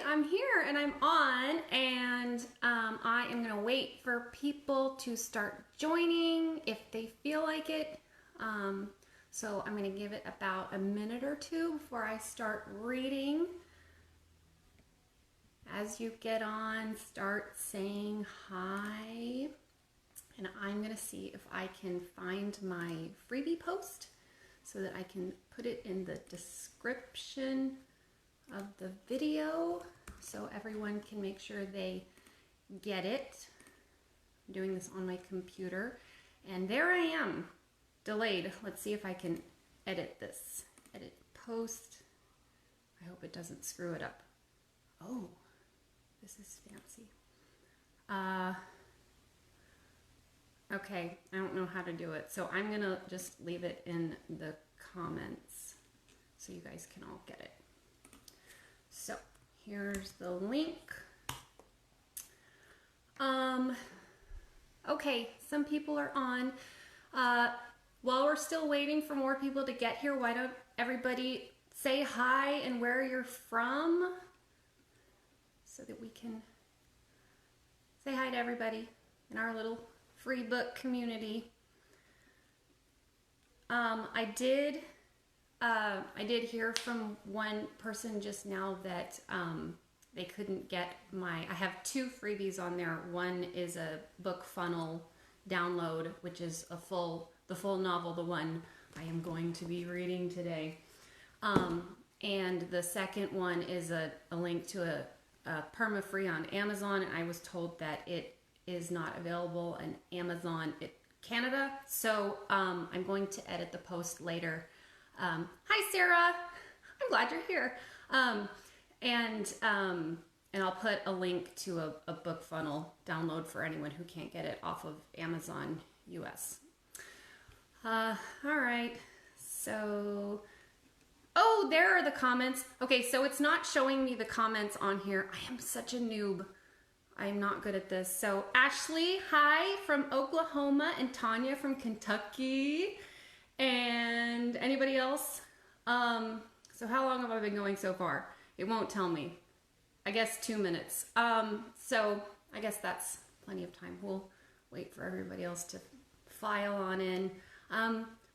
I'm here and I'm on, and I am gonna wait for people to start joining if they feel like it. So I'm gonna give it about a minute or two before I start reading. As you get on, start saying hi, and I'm gonna see if I can find my freebie post so that I can put it in the description of the video so everyone can make sure they get it. I'm doing this on my computer, and there I am, delayed. Let's see if I can edit this. Edit post. I hope it doesn't screw it up. Oh, this is fancy. Okay, I don't know how to do it, so I'm gonna just leave it in the comments so you guys can all get it. So here's the link. Okay, some people are on. While we're still waiting for more people to get here, why don't everybody say hi and where you're from so that we can say hi to everybody in our little free book community. I did hear from one person just now that they couldn't get I have two freebies on there. One is a book funnel download, which is the full novel, the one I am going to be reading today. And the second one is a link to a perma-free on Amazon, and I was told that it is not available in Amazon Canada, so I'm going to edit the post later. Hi Sarah, I'm glad you're here. And I'll put a link to a book funnel download for anyone who can't get it off of Amazon US. All right, so, oh, there are the comments. Okay, so it's not showing me the comments on here. I am such a noob. I'm not good at this. So Ashley, hi from Oklahoma, and Tanya from Kentucky. And anybody else? So how long have I been going so far? It won't tell me. I guess 2 minutes. So I guess that's plenty of time. We'll wait for everybody else to file on in.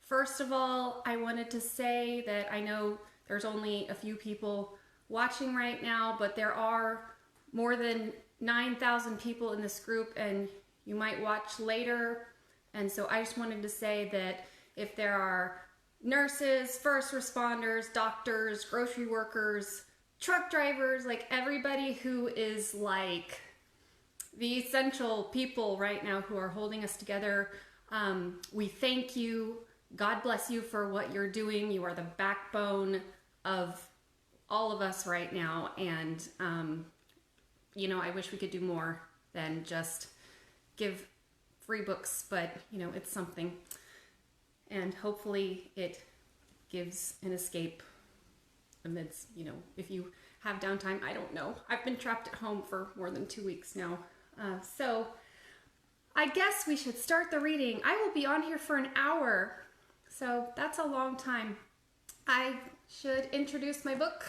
First of all, I wanted to say that I know there's only a few people watching right now, but there are more than 9,000 people in this group, and you might watch later. And so I just wanted to say that if there are nurses, first responders, doctors, grocery workers, truck drivers, like everybody who is like the essential people right now who are holding us together, we thank you. God bless you for what you're doing. You are the backbone of all of us right now. And, you know, I wish we could do more than just give free books, but, you know, it's something. And hopefully it gives an escape amidst, you know, if you have downtime. I don't know. I've been trapped at home for more than 2 weeks now. So I guess we should start the reading. I will be on here for an hour, so that's a long time. I should introduce my book.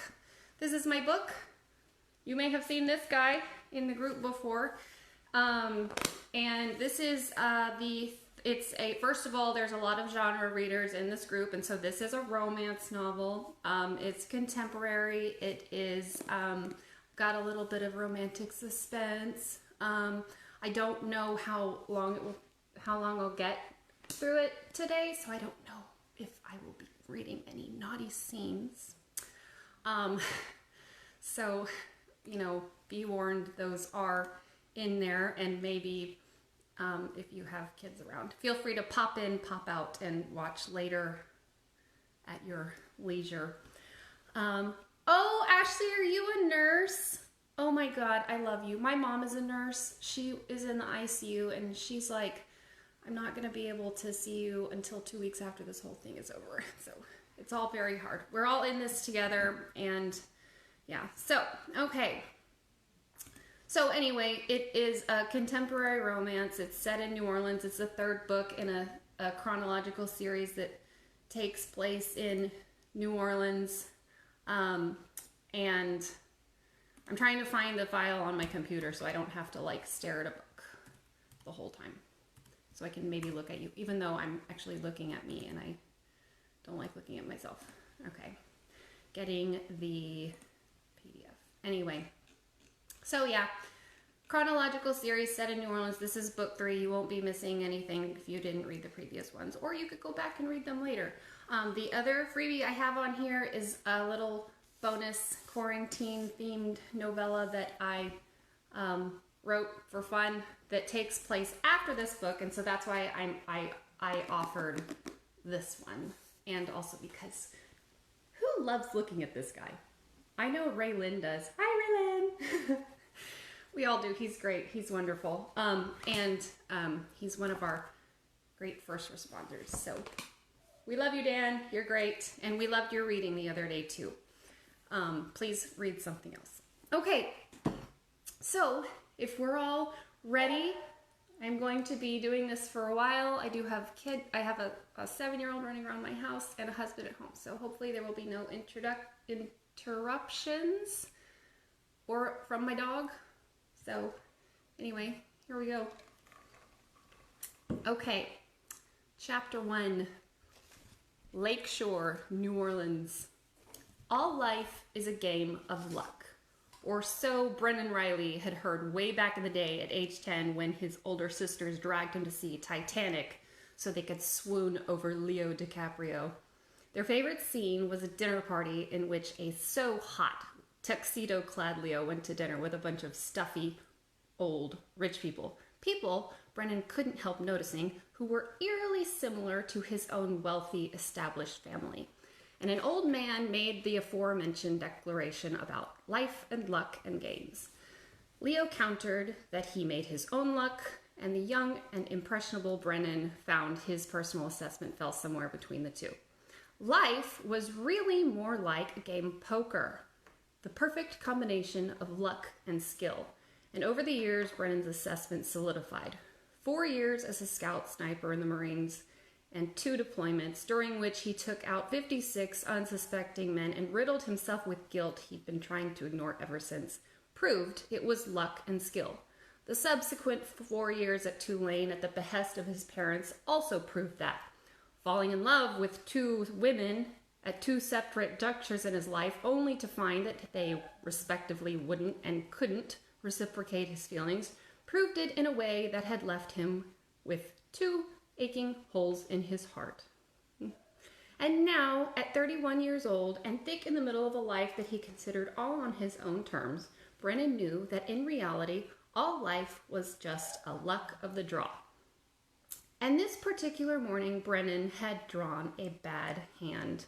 This is my book. You may have seen this guy in the group before. And this is first of all, there's a lot of genre readers in this group, and so this is a romance novel. It's contemporary. It is got a little bit of romantic suspense. I don't know how long I'll get through it today, so I don't know if I will be reading any naughty scenes. So, you know, be warned, those are in there, and maybe if you have kids around, feel free to pop in, pop out, and watch later at your leisure. Oh, Ashley, are you a nurse? Oh my God, I love you. My mom is a nurse. She is in the ICU, and she's like, I'm not gonna be able to see you until 2 weeks after this whole thing is over. So it's all very hard. We're all in this together, and yeah, so, okay. So anyway, it is a contemporary romance. It's set in New Orleans. It's the third book in a chronological series that takes place in New Orleans. And I'm trying to find the file on my computer so I don't have to like stare at a book the whole time. So I can maybe look at you, even though I'm actually looking at me and I don't like looking at myself. Okay, getting the PDF. Anyway, so yeah, chronological series set in New Orleans. This is book 3. You won't be missing anything if you didn't read the previous ones, or you could go back and read them later. The other freebie I have on here is a little bonus quarantine themed novella that I wrote for fun that takes place after this book, and so that's why I offered this one, and also because who loves looking at this guy? I know Raylyn does. Hi, Raylyn. We all do. He's great. He's wonderful. He's one of our great first responders. So we love you, Dan. You're great. And we loved your reading the other day too. Please read something else. Okay. So if we're all ready, I'm going to be doing this for a while. I do have I have a 7-year-old running around my house and a husband at home. So hopefully there will be no interruptions or from my dog. So anyway, here we go. Okay, chapter 1, Lakeshore, New Orleans. All life is a game of luck, or so Brennan Riley had heard way back in the day at age 10 when his older sisters dragged him to see Titanic so they could swoon over Leo DiCaprio. Their favorite scene was a dinner party in which a so-hot tuxedo-clad Leo went to dinner with a bunch of stuffy, old, rich people. People Brennan couldn't help noticing who were eerily similar to his own wealthy, established family. And an old man made the aforementioned declaration about life and luck and games. Leo countered that he made his own luck, and the young and impressionable Brennan found his personal assessment fell somewhere between the two. Life was really more like a game of poker, the perfect combination of luck and skill. And over the years, Brennan's assessment solidified. 4 years as a scout sniper in the Marines and 2 deployments, during which he took out 56 unsuspecting men and riddled himself with guilt he'd been trying to ignore ever since, proved it was luck and skill. The subsequent 4 years at Tulane at the behest of his parents also proved that. Falling in love with 2 women at 2 separate junctures in his life, only to find that they respectively wouldn't and couldn't reciprocate his feelings, proved it in a way that had left him with 2 aching holes in his heart. And now, at 31 years old and thick in the middle of a life that he considered all on his own terms, Brennan knew that in reality, all life was just a luck of the draw. And this particular morning, Brennan had drawn a bad hand.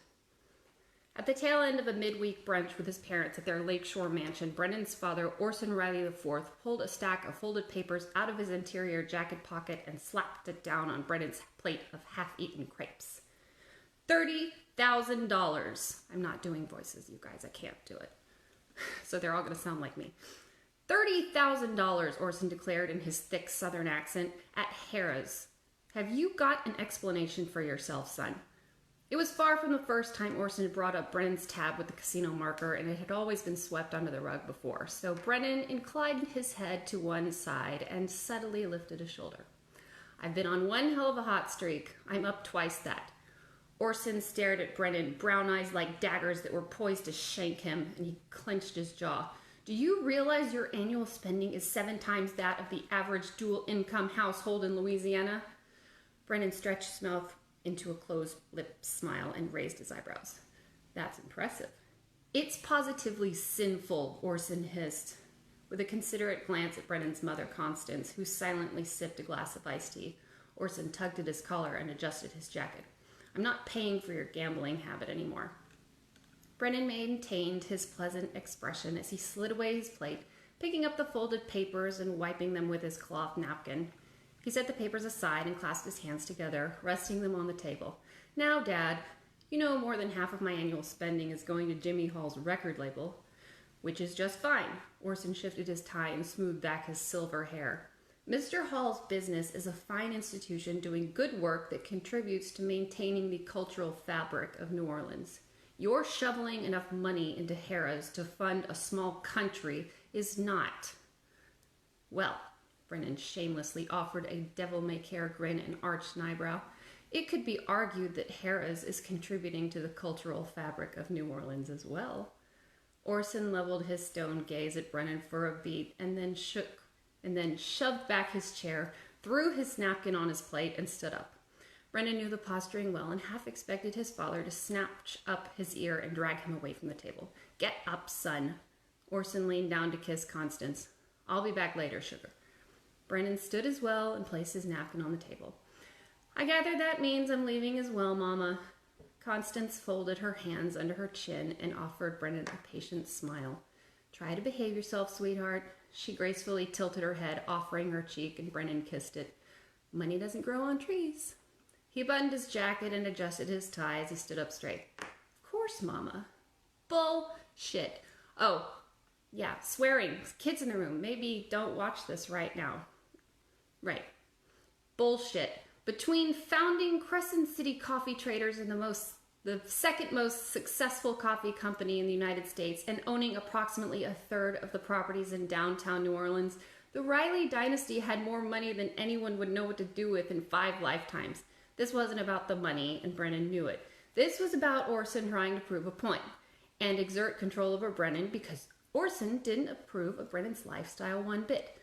At the tail end of a midweek brunch with his parents at their Lakeshore mansion, Brennan's father, Orson Riley IV, pulled a stack of folded papers out of his interior jacket pocket and slapped it down on Brennan's plate of half-eaten crepes. $30,000. I'm not doing voices, you guys. I can't do it. So they're all going to sound like me. $30,000, Orson declared in his thick southern accent, at Harrah's. Have you got an explanation for yourself, son? It was far from the first time Orson had brought up Brennan's tab with the casino marker, and it had always been swept under the rug before. So Brennan inclined his head to one side and subtly lifted a shoulder. I've been on one hell of a hot streak. I'm up twice that. Orson stared at Brennan, brown eyes like daggers that were poised to shank him, and he clenched his jaw. Do you realize your annual spending is 7 times that of the average dual-income household in Louisiana? Brennan stretched his mouth into a closed-lipped smile and raised his eyebrows. That's impressive. It's positively sinful, Orson hissed, with a considerate glance at Brennan's mother, Constance, who silently sipped a glass of iced tea. Orson tugged at his collar and adjusted his jacket. I'm not paying for your gambling habit anymore. Brennan maintained his pleasant expression as he slid away his plate, picking up the folded papers and wiping them with his cloth napkin. He set the papers aside and clasped his hands together, resting them on the table. Now, Dad, you know more than half of my annual spending is going to Jimmy Hall's record label, which is just fine. Orson shifted his tie and smoothed back his silver hair. Mr. Hall's business is a fine institution doing good work that contributes to maintaining the cultural fabric of New Orleans. Your shoveling enough money into Harrah's to fund a small country is not. Well, Brennan shamelessly offered a devil-may-care grin and arched an eyebrow. It could be argued that Harrah's is contributing to the cultural fabric of New Orleans as well. Orson leveled his stone gaze at Brennan for a beat and then shoved back his chair, threw his napkin on his plate, and stood up. Brennan knew the posturing well and half expected his father to snatch up his ear and drag him away from the table. Get up, son. Orson leaned down to kiss Constance. I'll be back later, sugar. Brennan stood as well and placed his napkin on the table. I gather that means I'm leaving as well, Mama. Constance folded her hands under her chin and offered Brennan a patient smile. Try to behave yourself, sweetheart. She gracefully tilted her head, offering her cheek, and Brennan kissed it. Money doesn't grow on trees. He buttoned his jacket and adjusted his tie as he stood up straight. Of course, Mama. Bullshit. Oh, yeah, swearing. Kids in the room. Maybe don't watch this right now. Right. Bullshit. Between founding Crescent City Coffee Traders and the second most successful coffee company in the United States and owning approximately a third of the properties in downtown New Orleans, the Riley dynasty had more money than anyone would know what to do with in 5 lifetimes. This wasn't about the money, and Brennan knew it. This was about Orson trying to prove a point and exert control over Brennan because Orson didn't approve of Brennan's lifestyle one bit.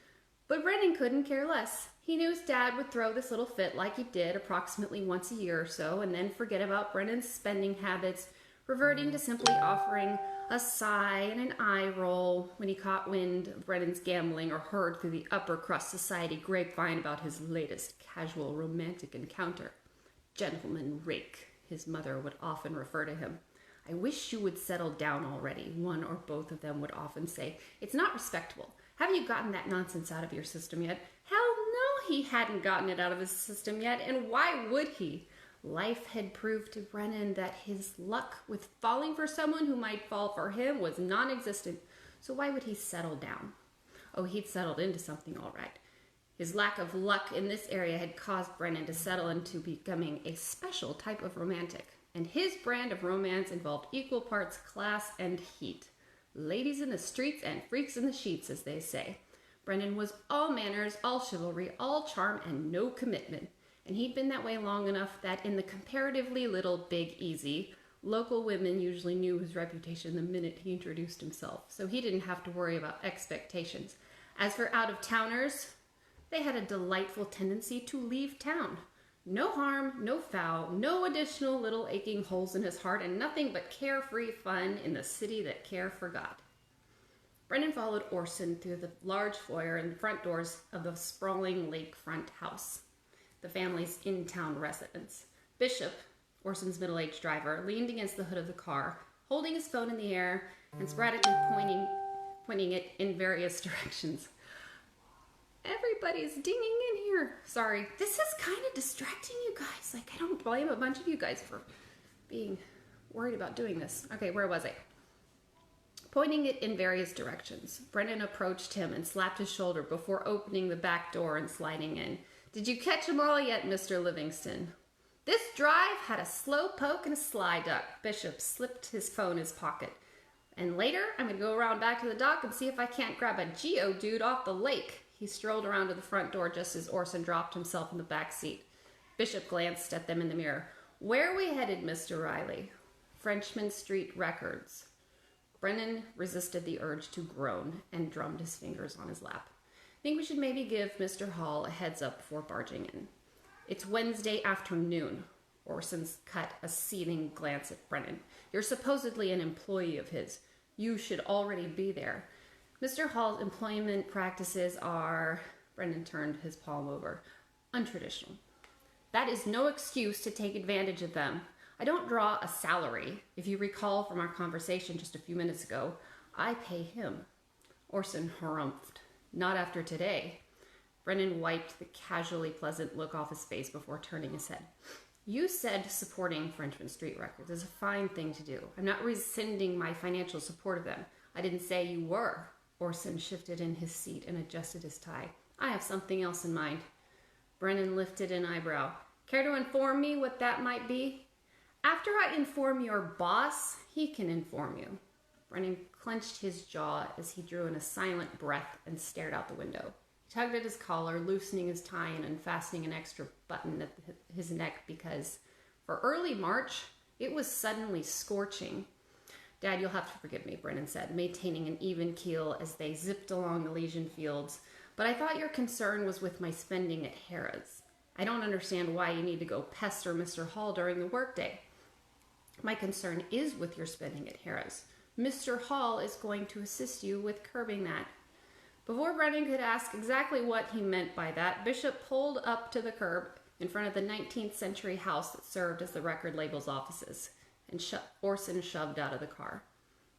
But Brennan couldn't care less. He knew his dad would throw this little fit like he did approximately once a year or so and then forget about Brennan's spending habits, reverting to simply offering a sigh and an eye roll when he caught wind of Brennan's gambling or heard through the upper crust society grapevine about his latest casual romantic encounter. Gentleman rake, his mother would often refer to him. I wish you would settle down already, one or both of them would often say. It's not respectable. Haven't you gotten that nonsense out of your system yet? Hell no, he hadn't gotten it out of his system yet, and why would he? Life had proved to Brennan that his luck with falling for someone who might fall for him was non-existent, so why would he settle down? Oh, he'd settled into something all right. His lack of luck in this area had caused Brennan to settle into becoming a special type of romantic, and his brand of romance involved equal parts class and heat. Ladies in the streets and freaks in the sheets, as they say. Brennan was all manners, all chivalry, all charm, and no commitment. And he'd been that way long enough that in the comparatively little Big Easy, local women usually knew his reputation the minute he introduced himself, so he didn't have to worry about expectations. As for out-of-towners, they had a delightful tendency to leave town. No harm, no foul, no additional little aching holes in his heart, and nothing but carefree fun in the city that care forgot. Brennan followed Orson through the large foyer and front doors of the sprawling lakefront house, the family's in-town residence. Bishop, Orson's middle-aged driver, leaned against the hood of the car, holding his phone in the air and sporadically pointing it in various directions. Everybody's dinging in here. Sorry, this is kind of distracting you guys. Like, I don't blame a bunch of you guys for being worried about doing this. Okay, where was I? Pointing it in various directions. Brennan approached him and slapped his shoulder before opening the back door and sliding in. Did you catch 'em all yet, Mr. Livingston? This drive had a slow poke and a sly duck. Bishop slipped his phone in his pocket. And later, I'm going to go around back to the dock and see if I can't grab a Geodude off the lake. He strolled around to the front door just as Orson dropped himself in the back seat. Bishop glanced at them in the mirror. Where are we headed, Mr. Riley? Frenchman Street Records. Brennan resisted the urge to groan and drummed his fingers on his lap. Think we should maybe give Mr. Hall a heads up before barging in. It's Wednesday afternoon. Orson's cut a seething glance at Brennan. You're supposedly an employee of his. You should already be there. Mr. Hall's employment practices are, Brennan turned his palm over, untraditional. That is no excuse to take advantage of them. I don't draw a salary. If you recall from our conversation just a few minutes ago, I pay him. Orson harumphed. Not after today. Brennan wiped the casually pleasant look off his face before turning his head. You said supporting Frenchman Street Records is a fine thing to do. I'm not rescinding my financial support of them. I didn't say you were. Orson shifted in his seat and adjusted his tie. I have something else in mind. Brennan lifted an eyebrow. Care to inform me what that might be? After I inform your boss, he can inform you. Brennan clenched his jaw as he drew in a silent breath and stared out the window. He tugged at his collar, loosening his tie and unfastening an extra button at his neck because for early March, it was suddenly scorching. Dad, you'll have to forgive me, Brennan said, maintaining an even keel as they zipped along the Elysian fields. But I thought your concern was with my spending at Harrah's. I don't understand why you need to go pester Mr. Hall during the workday. My concern is with your spending at Harrah's. Mr. Hall is going to assist you with curbing that. Before Brennan could ask exactly what he meant by that, Bishop pulled up to the curb in front of the 19th century house that served as the record label's offices, and Orson shoved out of the car.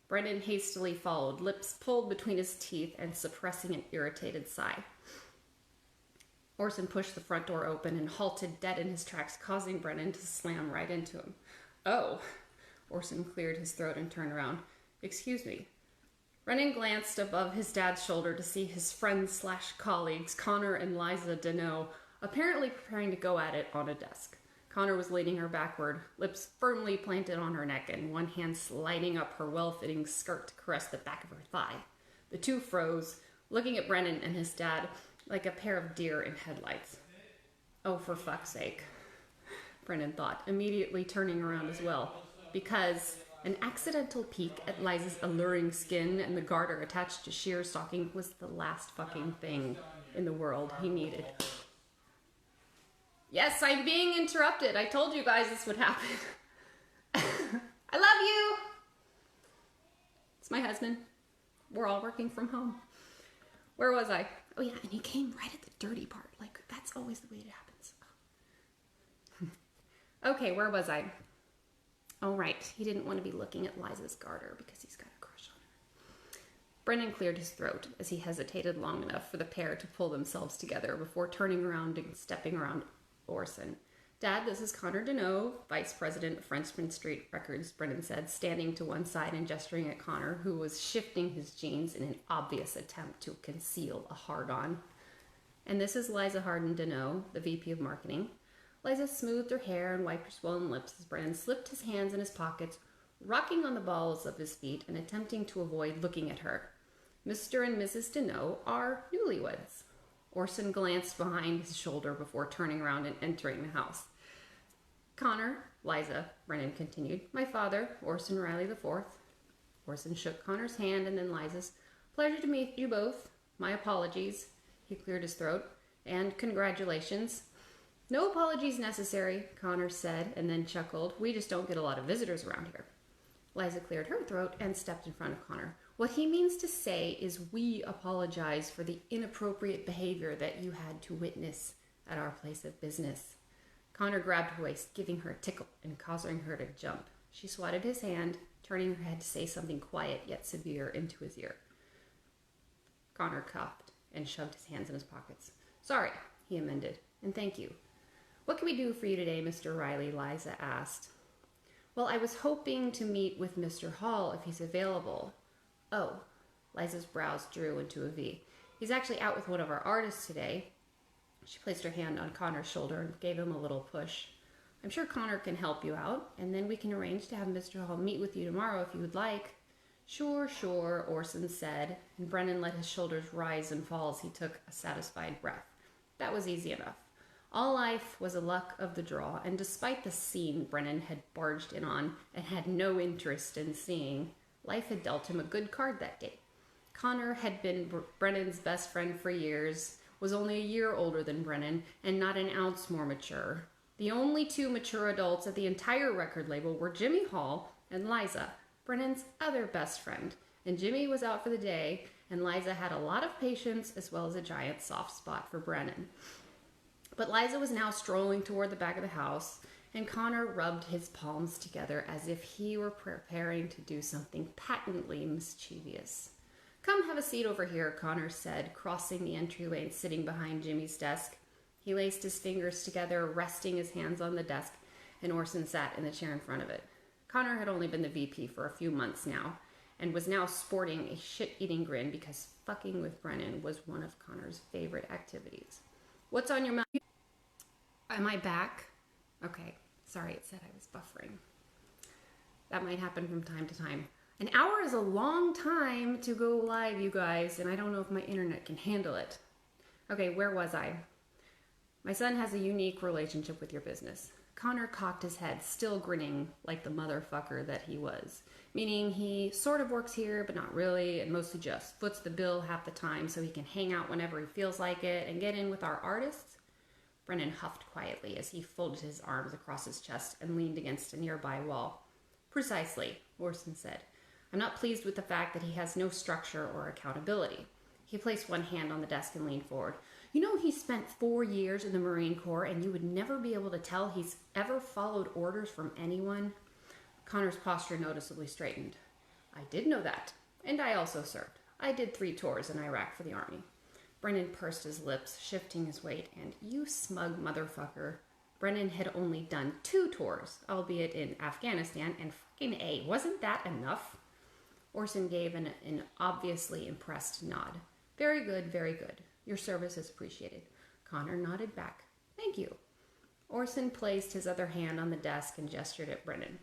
Brennan hastily followed, lips pulled between his teeth and suppressing an irritated sigh. Orson pushed the front door open and halted dead in his tracks, causing Brennan to slam right into him. Oh, Orson cleared his throat and turned around. Excuse me. Brennan glanced above his dad's shoulder to see his friends/colleagues, Connor and Liza Deneau, apparently preparing to go at it on a desk. Connor was leading her backward, lips firmly planted on her neck and one hand sliding up her well-fitting skirt to caress the back of her thigh. The two froze, looking at Brennan and his dad like a pair of deer in headlights. Oh, for fuck's sake, Brennan thought, immediately turning around as well, because an accidental peek at Liza's alluring skin and the garter attached to sheer stocking was the last fucking thing in the world he needed. Yes, I'm being interrupted. I told you guys this would happen. I love you. It's my husband. We're all working from home. Where was I? Oh yeah, and he came right at the dirty part. Like, that's always the way it happens. Okay, where was I? Oh right, he didn't want to be looking at Liza's garter because he's got a crush on her. Brennan cleared his throat as he hesitated long enough for the pair to pull themselves together before turning around and stepping around Orson. Dad, this is Connor Deneau, Vice President of Frenchman Street Records, Brennan said, standing to one side and gesturing at Connor, who was shifting his jeans in an obvious attempt to conceal a hard-on. And this is Liza Harden Deneau, the VP of Marketing. Liza smoothed her hair and wiped her swollen lips as Brennan slipped his hands in his pockets, rocking on the balls of his feet and attempting to avoid looking at her. Mr. and Mrs. Deneau are newlyweds. Orson glanced behind his shoulder before turning around and entering the house. Connor, Liza, Brennan continued, my father, Orson Riley IV. Orson shook Connor's hand and then Liza's. Pleasure to meet you both. My apologies. He cleared his throat. And congratulations. No apologies necessary, Connor said, and then chuckled. We just don't get a lot of visitors around here. Liza cleared her throat and stepped in front of Connor. What he means to say is we apologize for the inappropriate behavior that you had to witness at our place of business. Connor grabbed her waist, giving her a tickle and causing her to jump. She swatted his hand, turning her head to say something quiet yet severe into his ear. Connor coughed and shoved his hands in his pockets. Sorry, he amended, and thank you. What can we do for you today, Mr. Riley? Liza asked. Well, I was hoping to meet with Mr. Hall if he's available. Oh, Liza's brows drew into a V. He's actually out with one of our artists today. She placed her hand on Connor's shoulder and gave him a little push. I'm sure Connor can help you out, and then we can arrange to have Mr. Hall meet with you tomorrow if you would like. Sure, Orson said, and Brennan let his shoulders rise and fall as he took a satisfied breath. That was easy enough. All life was a luck of the draw, and despite the scene Brennan had barged in on and had no interest in seeing, life had dealt him a good card that day. Connor had been Brennan's best friend for years, was only a year older than Brennan, and not an ounce more mature. The only two mature adults at the entire record label were Jimmy Hall and Liza, Brennan's other best friend. And Jimmy was out for the day, and Liza had a lot of patience as well as a giant soft spot for Brennan. But Liza was now strolling toward the back of the house, and Connor rubbed his palms together as if he were preparing to do something patently mischievous. Come have a seat over here, Connor said, crossing the entryway and sitting behind Jimmy's desk. He laced his fingers together, resting his hands on the desk, and Orson sat in the chair in front of it. Connor had only been the VP for a few months now, and was now sporting a shit-eating grin because fucking with Brennan was one of Connor's favorite activities. What's on your mind? Am I back? Okay, sorry, it said I was buffering. That might happen from time to time. An hour is a long time to go live, you guys, and I don't know if my internet can handle it. Okay, where was I? My son has a unique relationship with your business. Connor cocked his head, still grinning like the motherfucker that he was. Meaning he sort of works here, but not really, and mostly just foots the bill half the time so he can hang out whenever he feels like it and get in with our artists. Brennan huffed quietly as he folded his arms across his chest and leaned against a nearby wall. Precisely, Orson said. I'm not pleased with the fact that he has no structure or accountability. He placed one hand on the desk and leaned forward. You know, he spent 4 years in the Marine Corps, and you would never be able to tell he's ever followed orders from anyone? Connor's posture noticeably straightened. I did know that, and I also served. I did 3 tours in Iraq for the Army. Brennan pursed his lips, shifting his weight, and you smug motherfucker. Brennan had only done 2 tours, albeit in Afghanistan, and fucking A, wasn't that enough? Orson gave an obviously impressed nod. Very good, very good. Your service is appreciated. Connor nodded back. Thank you. Orson placed his other hand on the desk and gestured at Brennan.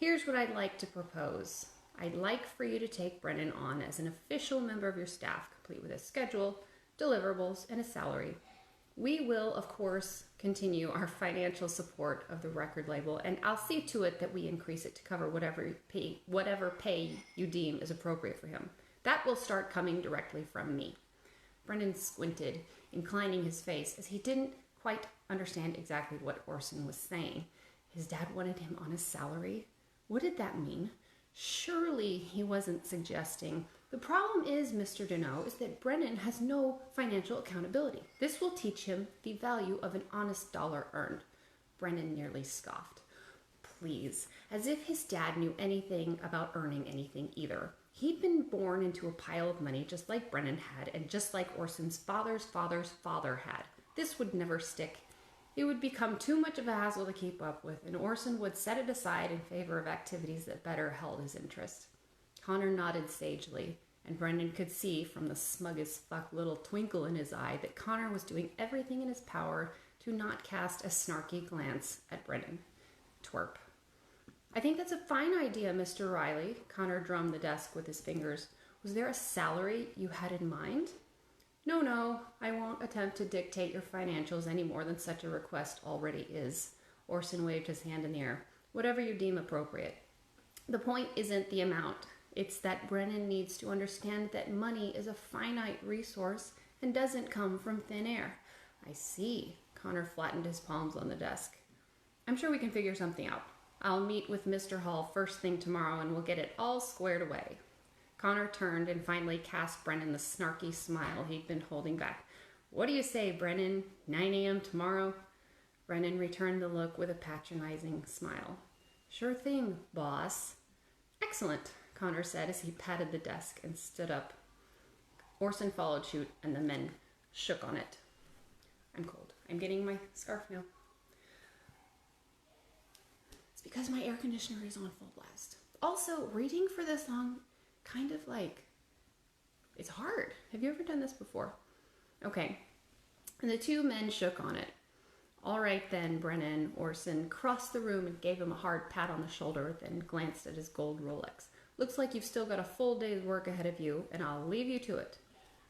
Here's what I'd like to propose. I'd like for you to take Brennan on as an official member of your staff, complete with a schedule, deliverables, and a salary. We will, of course, continue our financial support of the record label, and I'll see to it that we increase it to cover whatever pay you deem is appropriate for him. That will start coming directly from me. Brennan squinted, inclining his face, as he didn't quite understand exactly what Orson was saying. His dad wanted him on his salary? What did that mean? Surely he wasn't suggesting. The problem is, Mr. Deneau, is that Brennan has no financial accountability. This will teach him the value of an honest dollar earned. Brennan nearly scoffed. Please, as if his dad knew anything about earning anything either. He'd been born into a pile of money just like Brennan had, and just like Orson's father's father's father had. This would never stick. It would become too much of a hassle to keep up with, and Orson would set it aside in favor of activities that better held his interest. Connor nodded sagely, and Brennan could see from the smug as fuck little twinkle in his eye that Connor was doing everything in his power to not cast a snarky glance at Brennan. Twerp. I think that's a fine idea, Mr. Riley. Connor drummed the desk with his fingers. Was there a salary you had in mind? No, I won't attempt to dictate your financials any more than such a request already is. Orson waved his hand in the air. Whatever you deem appropriate. The point isn't the amount. It's that Brennan needs to understand that money is a finite resource and doesn't come from thin air. I see. Connor flattened his palms on the desk. I'm sure we can figure something out. I'll meet with Mr. Hall first thing tomorrow and we'll get it all squared away. Connor turned and finally cast Brennan the snarky smile he'd been holding back. What do you say, Brennan? 9 a.m. tomorrow? Brennan returned the look with a patronizing smile. Sure thing, boss. Excellent, Connor said as he patted the desk and stood up. Orson followed suit and the men shook on it. I'm cold. I'm getting my scarf now. It's because my air conditioner is on full blast. Also, reading for this long, kind of like, it's hard. Have you ever done this before? Okay. And the 2 men shook on it. All right then, Brennan. Orson crossed the room and gave him a hard pat on the shoulder, then glanced at his gold Rolex. Looks like you've still got a full day's work ahead of you, and I'll leave you to it.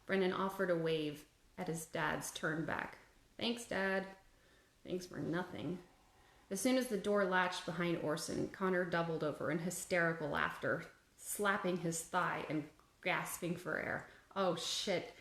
Brennan offered a wave at his dad's turn back. Thanks, Dad. Thanks for nothing. As soon as the door latched behind Orson, Connor doubled over in hysterical laughter, slapping his thigh and gasping for air. Oh, shit.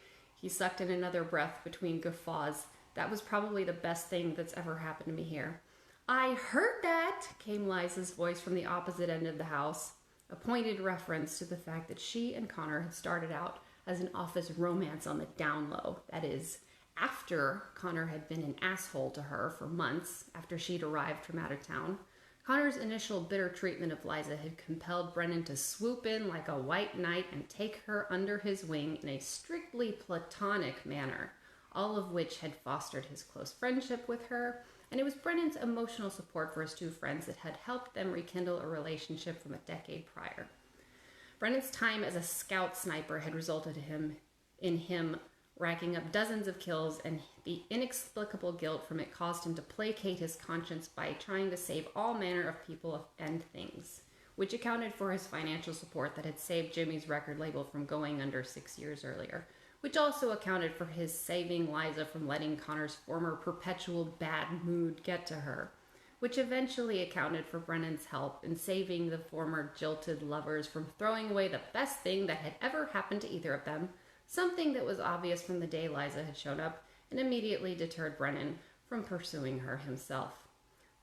He sucked in another breath between guffaws. That was probably the best thing that's ever happened to me here. I heard that, came Liza's voice from the opposite end of the house, a pointed reference to the fact that she and Connor had started out as an office romance on the down low. That is, after Connor had been an asshole to her for months after she'd arrived from out of town. Connor's initial bitter treatment of Liza had compelled Brennan to swoop in like a white knight and take her under his wing in a strictly platonic manner, all of which had fostered his close friendship with her, and it was Brennan's emotional support for his 2 friends that had helped them rekindle a relationship from a decade prior. Brennan's time as a scout sniper had resulted in him racking up dozens of kills, and the inexplicable guilt from it caused him to placate his conscience by trying to save all manner of people and things. which accounted for his financial support that had saved Jimmy's record label from going under 6 years earlier, which also accounted for his saving Liza from letting Connor's former perpetual bad mood get to her, which eventually accounted for Brennan's help in saving the former jilted lovers from throwing away the best thing that had ever happened to either of them, something that was obvious from the day Liza had shown up, and immediately deterred Brennan from pursuing her himself.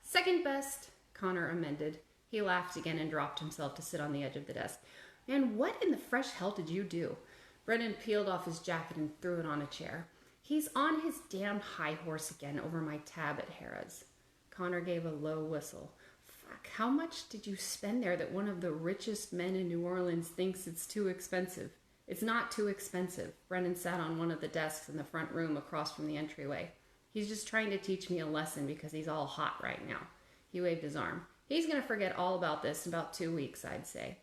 Second best, Connor amended. He laughed again and dropped himself to sit on the edge of the desk. And what in the fresh hell did you do? Brennan peeled off his jacket and threw it on a chair. He's on his damn high horse again over my tab at Harrah's. Connor gave a low whistle. Fuck, how much did you spend there that one of the richest men in New Orleans thinks it's too expensive? It's not too expensive. Brennan sat on one of the desks in the front room across from the entryway. He's just trying to teach me a lesson because he's all hot right now. He waved his arm. He's going to forget all about this in about 2 weeks, I'd say.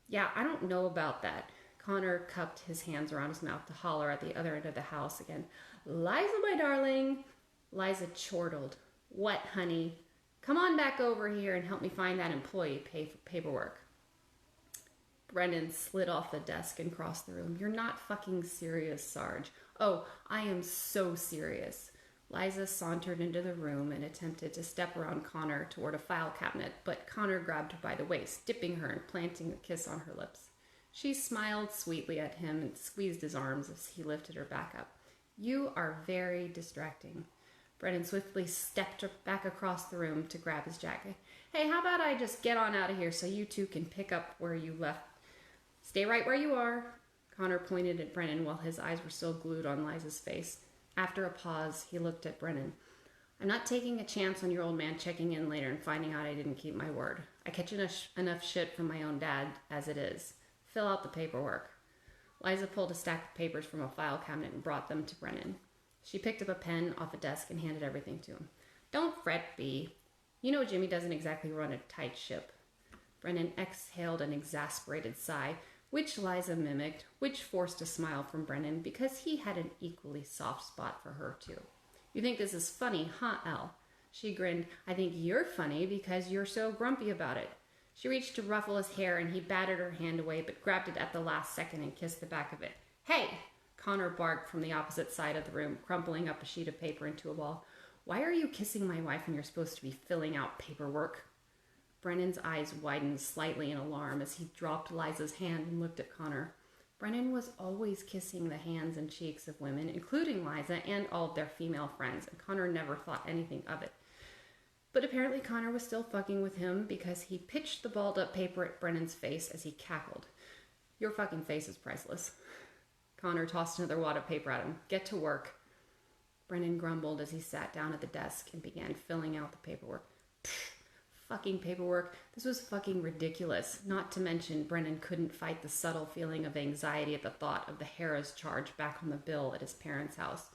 Yeah, I don't know about that. Connor cupped his hands around his mouth to holler at the other end of the house again. Liza, my darling. Liza chortled. What, honey? Come on back over here and help me find that employee paperwork. Brennan slid off the desk and crossed the room. You're not fucking serious, Sarge. Oh, I am so serious. Liza sauntered into the room and attempted to step around Connor toward a file cabinet, but Connor grabbed her by the waist, dipping her and planting a kiss on her lips. She smiled sweetly at him and squeezed his arms as he lifted her back up. You are very distracting. Brennan swiftly stepped back across the room to grab his jacket. Hey, how about I just get on out of here so you two can pick up where you left? Stay right where you are. Connor pointed at Brennan while his eyes were still glued on Liza's face. After a pause, he looked at Brennan. I'm not taking a chance on your old man checking in later and finding out I didn't keep my word. I catch enough shit from my own dad as it is. Fill out the paperwork. Liza pulled a stack of papers from a file cabinet and brought them to Brennan. She picked up a pen off a desk and handed everything to him. Don't fret, B. You know Jimmy doesn't exactly run a tight ship. Brennan exhaled an exasperated sigh, which Liza mimicked, which forced a smile from Brennan because he had an equally soft spot for her too. You think this is funny, huh, Elle? She grinned. I think you're funny because you're so grumpy about it. She reached to ruffle his hair and he batted her hand away but grabbed it at the last second and kissed the back of it. Hey! Connor barked from the opposite side of the room, crumpling up a sheet of paper into a ball. Why are you kissing my wife when you're supposed to be filling out paperwork? Brennan's eyes widened slightly in alarm as he dropped Liza's hand and looked at Connor. Brennan was always kissing the hands and cheeks of women, including Liza and all of their female friends, and Connor never thought anything of it. But apparently Connor was still fucking with him because he pitched the balled up paper at Brennan's face as he cackled. Your fucking face is priceless. Connor tossed another wad of paper at him. Get to work. Brennan grumbled as he sat down at the desk and began filling out the paperwork. Pfft, fucking paperwork. This was fucking ridiculous. Not to mention, Brennan couldn't fight the subtle feeling of anxiety at the thought of the Harrah's charge back on the bill at his parents' house.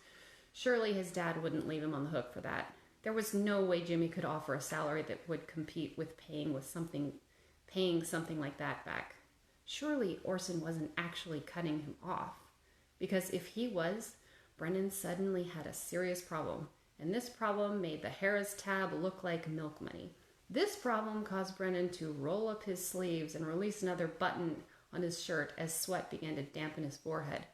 Surely his dad wouldn't leave him on the hook for that. There was no way Jimmy could offer a salary that would compete with paying something like that back. Surely Orson wasn't actually cutting him off. Because if he was, Brennan suddenly had a serious problem. And this problem made the Harrah's tab look like milk money. This problem caused Brennan to roll up his sleeves and release another button on his shirt as sweat began to dampen his forehead.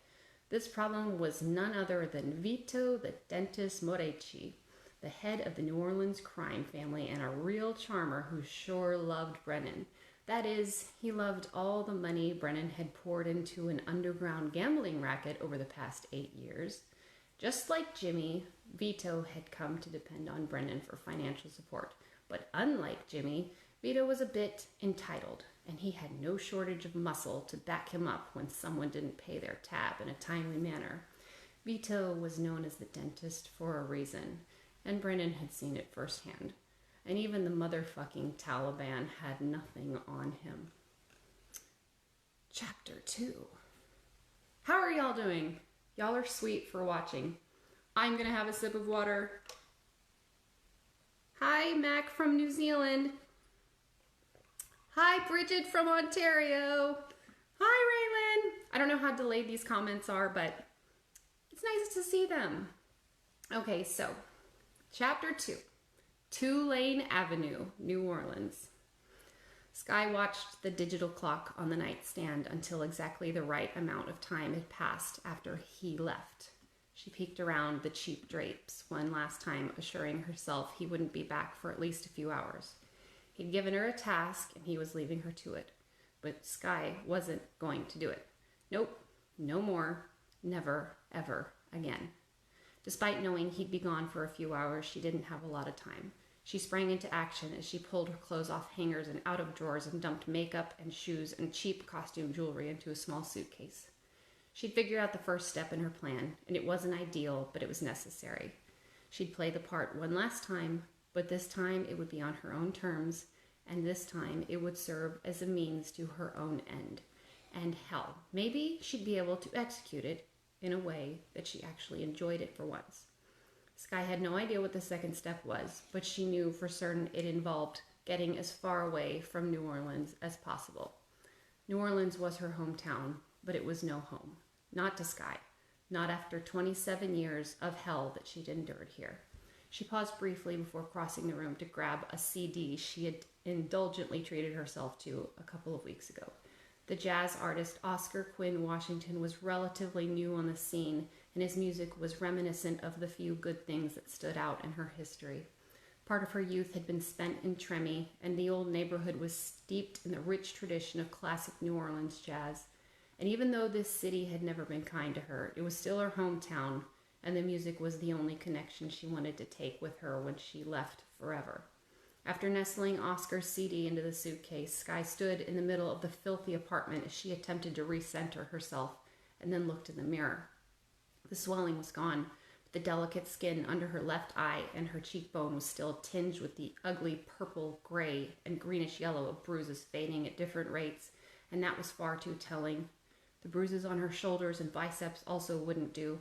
This problem was none other than Vito the Dentist Moretti, the head of the New Orleans crime family and a real charmer who sure loved Brennan. That is, he loved all the money Brennan had poured into an underground gambling racket over the past 8 years. Just like Jimmy, Vito had come to depend on Brennan for financial support. But unlike Jimmy, Vito was a bit entitled, and he had no shortage of muscle to back him up when someone didn't pay their tab in a timely manner. Vito was known as the dentist for a reason, and Brennan had seen it firsthand. And even the motherfucking Taliban had nothing on him. Chapter 2. How are y'all doing? Y'all are sweet for watching. I'm gonna have a sip of water. Hi, Mac from New Zealand. Hi, Bridget from Ontario. Hi, Raylan. I don't know how delayed these comments are, but it's nice to see them. Okay, so Chapter 2. Tulane Avenue, New Orleans. Skye watched the digital clock on the nightstand until exactly the right amount of time had passed after he left. She peeked around the cheap drapes one last time, assuring herself he wouldn't be back for at least a few hours. He'd given her a task, and he was leaving her to it. But Skye wasn't going to do it. Nope, no more, never, ever again. Despite knowing he'd be gone for a few hours, she didn't have a lot of time. She sprang into action as she pulled her clothes off hangers and out of drawers and dumped makeup and shoes and cheap costume jewelry into a small suitcase. She'd figured out the first step in her plan, and it wasn't ideal, but it was necessary. She'd play the part one last time, but this time it would be on her own terms, and this time it would serve as a means to her own end. And hell, maybe she'd be able to execute it in a way that she actually enjoyed it for once. Skye had no idea what the second step was, but she knew for certain it involved getting as far away from New Orleans as possible. New Orleans was her hometown, but it was no home. Not to Skye. Not after 27 years of hell that she'd endured here. She paused briefly before crossing the room to grab a CD she had indulgently treated herself to a couple of weeks ago. The jazz artist Oscar Quinn Washington was relatively new on the scene, and his music was reminiscent of the few good things that stood out in her history. Part of her youth had been spent in Tremy, and the old neighborhood was steeped in the rich tradition of classic New Orleans jazz. And even though this city had never been kind to her, it was still her hometown, and the music was the only connection she wanted to take with her when she left forever. After nestling Oscar's CD into the suitcase, Skye stood in the middle of the filthy apartment as she attempted to recenter herself and then looked in the mirror. The swelling was gone, but the delicate skin under her left eye and her cheekbone was still tinged with the ugly purple, gray, and greenish yellow of bruises fading at different rates, and that was far too telling. The bruises on her shoulders and biceps also wouldn't do.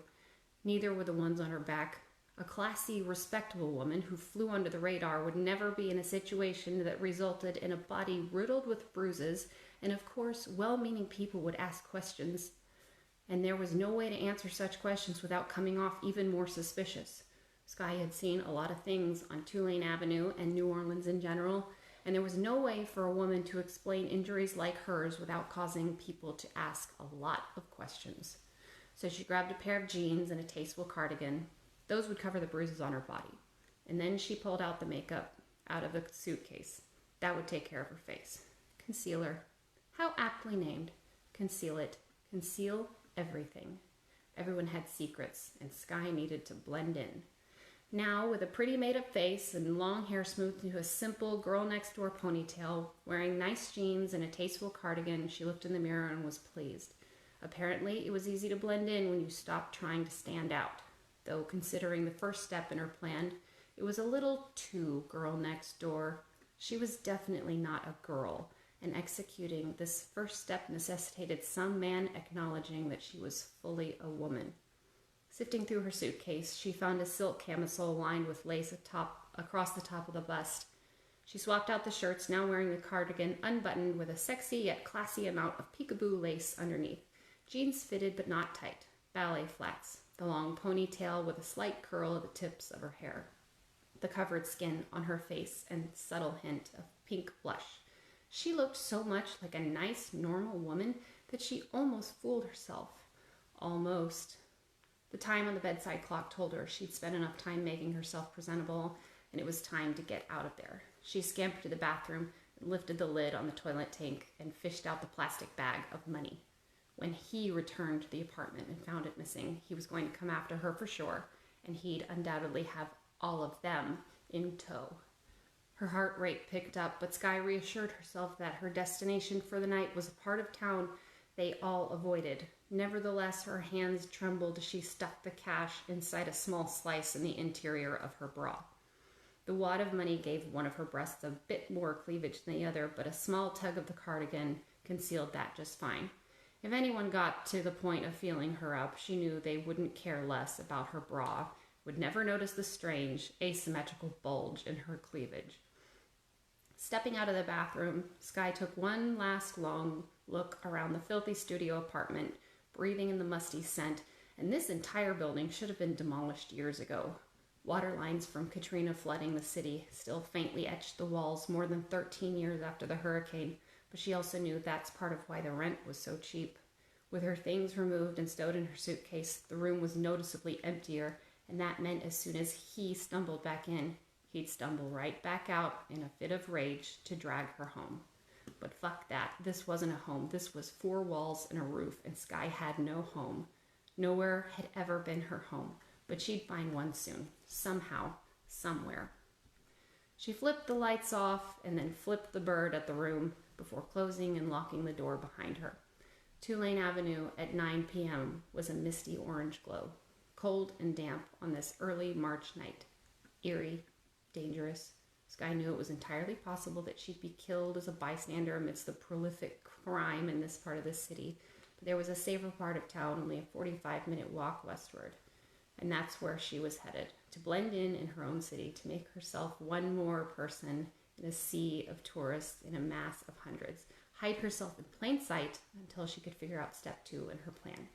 Neither were the ones on her back. A classy, respectable woman who flew under the radar would never be in a situation that resulted in a body riddled with bruises, and of course, well-meaning people would ask questions. And there was no way to answer such questions without coming off even more suspicious. Skye had seen a lot of things on Tulane Avenue and New Orleans in general, and there was no way for a woman to explain injuries like hers without causing people to ask a lot of questions. So she grabbed a pair of jeans and a tasteful cardigan. Those would cover the bruises on her body. And then she pulled out the makeup out of the suitcase. That would take care of her face. Concealer. How aptly named. Conceal it. Conceal everything. Everyone had secrets, and Skye needed to blend in. Now, with a pretty made-up face and long hair smoothed into a simple girl-next-door ponytail, wearing nice jeans and a tasteful cardigan, she looked in the mirror and was pleased. Apparently, it was easy to blend in when you stopped trying to stand out. Though, considering the first step in her plan, it was a little too girl next door. She was definitely not a girl, and executing this first step necessitated some man acknowledging that she was fully a woman. Sifting through her suitcase, she found a silk camisole lined with lace across the top of the bust. She swapped out the shirts, now wearing the cardigan unbuttoned with a sexy yet classy amount of peekaboo lace underneath. Jeans fitted but not tight. Ballet flats. The long ponytail with a slight curl at the tips of her hair. The covered skin on her face and subtle hint of pink blush. She looked so much like a nice, normal woman that she almost fooled herself. Almost. The time on the bedside clock told her she'd spent enough time making herself presentable, and it was time to get out of there. She scampered to the bathroom and lifted the lid on the toilet tank and fished out the plastic bag of money. When he returned to the apartment and found it missing, he was going to come after her for sure, and he'd undoubtedly have all of them in tow. Her heart rate picked up, but Skye reassured herself that her destination for the night was a part of town they all avoided. Nevertheless, her hands trembled as she stuffed the cash inside a small slice in the interior of her bra. The wad of money gave one of her breasts a bit more cleavage than the other, but a small tug of the cardigan concealed that just fine. If anyone got to the point of feeling her up, she knew they wouldn't care less about her bra, would never notice the strange, asymmetrical bulge in her cleavage. Stepping out of the bathroom, Skye took one last long look around the filthy studio apartment, breathing in the musty scent, and this entire building should have been demolished years ago. Water lines from Katrina flooding the city still faintly etched the walls more than 13 years after the hurricane, but she also knew that's part of why the rent was so cheap. With her things removed and stowed in her suitcase, the room was noticeably emptier, and that meant as soon as he stumbled back in, he'd stumble right back out in a fit of rage to drag her home. But fuck that. This wasn't a home. This was 4 walls and a roof, and Sky had no home. Nowhere had ever been her home, but she'd find one soon. Somehow, somewhere. She flipped the lights off and then flipped the bird at the room before closing and locking the door behind her. Tulane Avenue at 9 p.m. was a misty orange glow, cold and damp on this early March night. Eerie, dangerous. Sky knew it was entirely possible that she'd be killed as a bystander amidst the prolific crime in this part of the city, but there was a safer part of town only a 45-minute walk westward. And that's where she was headed, to blend in her own city, to make herself one more person in a sea of tourists in a mass of hundreds, hide herself in plain sight until she could figure out step 2 in her plan.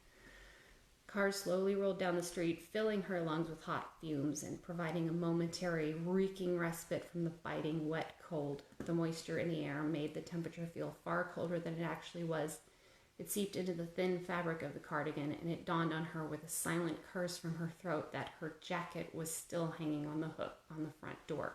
Cars slowly rolled down the street, filling her lungs with hot fumes and providing a momentary, reeking respite from the biting, wet cold. The moisture in the air made the temperature feel far colder than it actually was. It seeped into the thin fabric of the cardigan, and it dawned on her with a silent curse from her throat that her jacket was still hanging on the hook on the front door.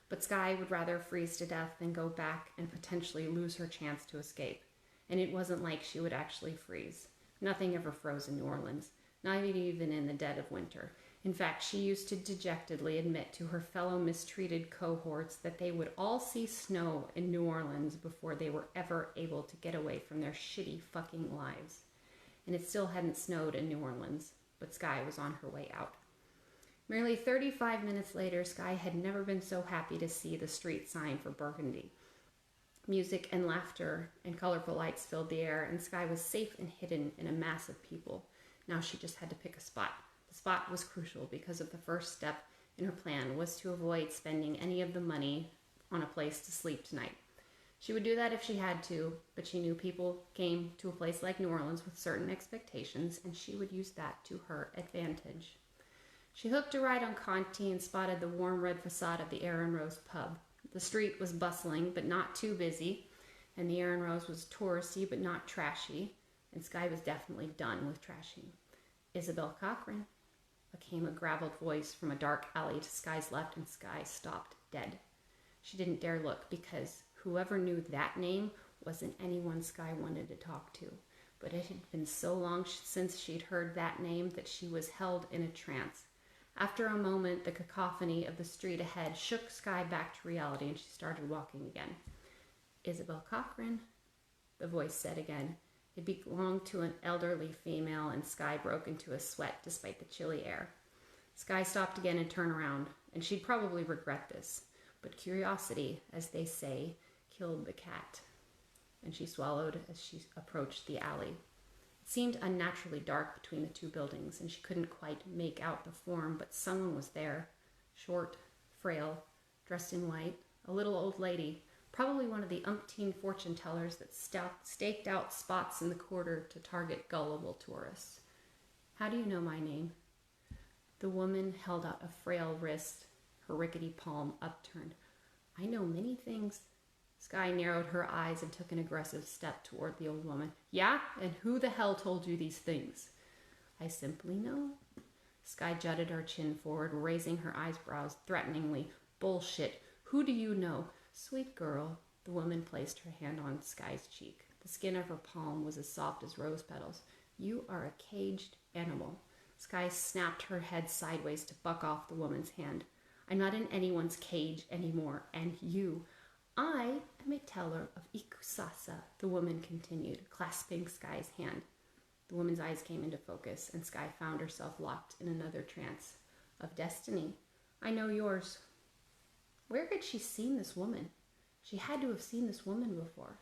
But Sky would rather freeze to death than go back and potentially lose her chance to escape. And it wasn't like she would actually freeze. Nothing ever froze in New Orleans, not even in the dead of winter. In fact, she used to dejectedly admit to her fellow mistreated cohorts that they would all see snow in New Orleans before they were ever able to get away from their shitty fucking lives. And it still hadn't snowed in New Orleans, but Sky was on her way out. Merely 35 minutes later, Sky had never been so happy to see the street sign for Burgundy. Music and laughter and colorful lights filled the air, and Sky was safe and hidden in a mass of people. Now she just had to pick a spot. The spot was crucial because of the first step in her plan was to avoid spending any of the money on a place to sleep tonight. She would do that if she had to, but she knew people came to a place like New Orleans with certain expectations, and she would use that to her advantage. She hooked a ride on Conti and spotted the warm red facade of the Aaron Rose pub. The street was bustling, but not too busy, and the Aaron Rose was touristy, but not trashy, and Sky was definitely done with trashing. Isabel Cochran. Came a graveled voice from a dark alley to Sky's left, and Sky stopped dead. She didn't dare look because whoever knew that name wasn't anyone Sky wanted to talk to. But it had been so long since she'd heard that name that she was held in a trance. After a moment, the cacophony of the street ahead shook Sky back to reality, and she started walking again. Isabel Cochran, the voice said again. It belonged to an elderly female, and Sky broke into a sweat despite the chilly air. Sky stopped again and turned around, and she'd probably regret this. But curiosity, as they say, killed the cat. And she swallowed as she approached the alley. It seemed unnaturally dark between the 2 buildings, and she couldn't quite make out the form, but someone was there. Short, frail, dressed in white, a little old lady. Probably one of the umpteen fortune tellers that staked out spots in the quarter to target gullible tourists. How do you know my name? The woman held out a frail wrist, her rickety palm upturned. I know many things. Sky narrowed her eyes and took an aggressive step toward the old woman. Yeah? And who the hell told you these things? I simply know. Sky jutted her chin forward, raising her eyebrows threateningly. Bullshit. Who do you know? Sweet girl, the woman placed her hand on Sky's cheek. The skin of her palm was as soft as rose petals. You are a caged animal. Sky snapped her head sideways to buck off the woman's hand. I'm not in anyone's cage anymore, and you. I am a teller of Ikusasa, the woman continued, clasping Sky's hand. The woman's eyes came into focus, and Sky found herself locked in another trance. Of destiny. I know yours. Where had she seen this woman? She had to have seen this woman before.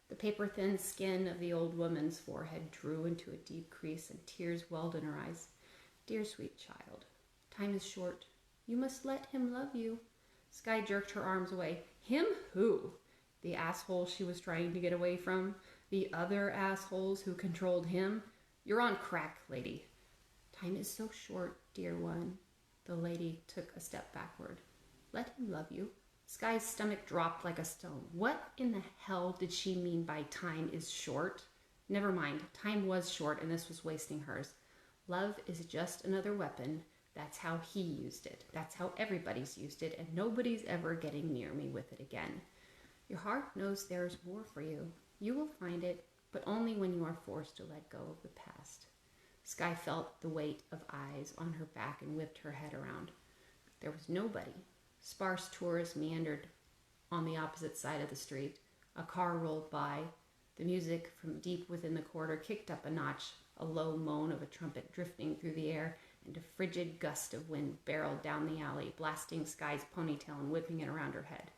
The paper-thin skin of the old woman's forehead drew into a deep crease, and tears welled in her eyes. Dear sweet child, time is short. You must let him love you. Sky jerked her arms away. Him who? The asshole she was trying to get away from? The other assholes who controlled him? You're on crack, lady. Time is so short, dear one. The lady took a step backward. Let him love you. Sky's stomach dropped like a stone. What in the hell did she mean by time is short? Never mind, time was short and this was wasting hers. Love is just another weapon. That's how he used it. That's how everybody's used it, and nobody's ever getting near me with it again. Your heart knows there's more for you. You will find it, but only when you are forced to let go of the past. Sky felt the weight of eyes on her back and whipped her head around. There was nobody. Sparse tourists meandered on the opposite side of the street. A car rolled by. The music from deep within the corridor kicked up a notch, a low moan of a trumpet drifting through the air, and a frigid gust of wind barreled down the alley, blasting Sky's ponytail and whipping it around her head.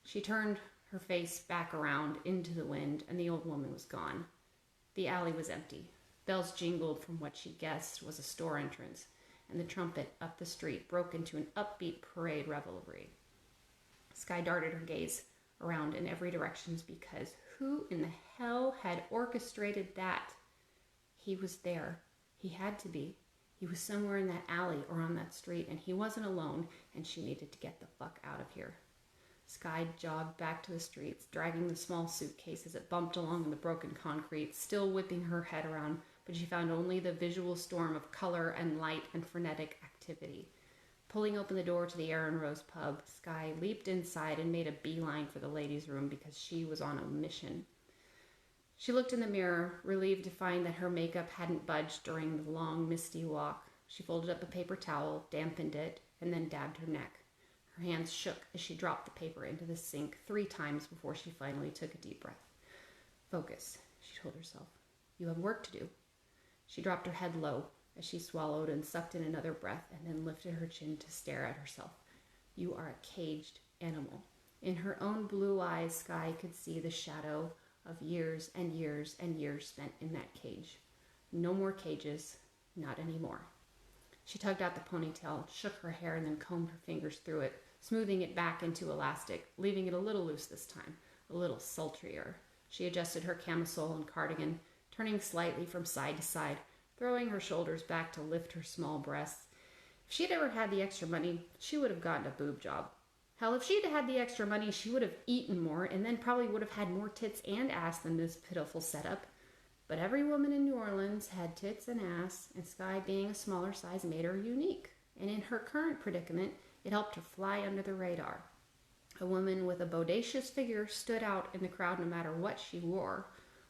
She turned her face back around into the wind, and the old woman was gone. The alley was empty. Bells jingled from what she guessed was a store entrance, and the trumpet up the street broke into an upbeat parade revelry. Sky darted her gaze around in every direction because who in the hell had orchestrated that? He was there. He had to be. He was somewhere in that alley or on that street, and he wasn't alone, and she needed to get the fuck out of here. Sky jogged back to the streets, dragging the small suitcase as it bumped along the broken concrete, still whipping her head around, but she found only the visual storm of color and light and frenetic activity. Pulling open the door to the Aaron Rose pub, Sky leaped inside and made a beeline for the ladies' room because she was on a mission. She looked in the mirror, relieved to find that her makeup hadn't budged during the long, misty walk. She folded up a paper towel, dampened it, and then dabbed her neck. Her hands shook as she dropped the paper into the sink 3 times before she finally took a deep breath. Focus, she told herself. You have work to do. She dropped her head low as she swallowed and sucked in another breath and then lifted her chin to stare at herself. You are a caged animal. In her own blue eyes, Sky could see the shadow of years and years and years spent in that cage. No more cages, not anymore. She tugged out the ponytail, shook her hair, and then combed her fingers through it, smoothing it back into elastic, leaving it a little loose this time, a little sultrier. She adjusted her camisole and cardigan, turning slightly from side to side, throwing her shoulders back to lift her small breasts. If she'd ever had the extra money, she would have gotten a boob job. Hell, if she'd had the extra money, she would have eaten more and then probably would have had more tits and ass than this pitiful setup. But every woman in New Orleans had tits and ass, and Sky being a smaller size made her unique. And in her current predicament, it helped her fly under the radar. A woman with a bodacious figure stood out in the crowd no matter what she wore.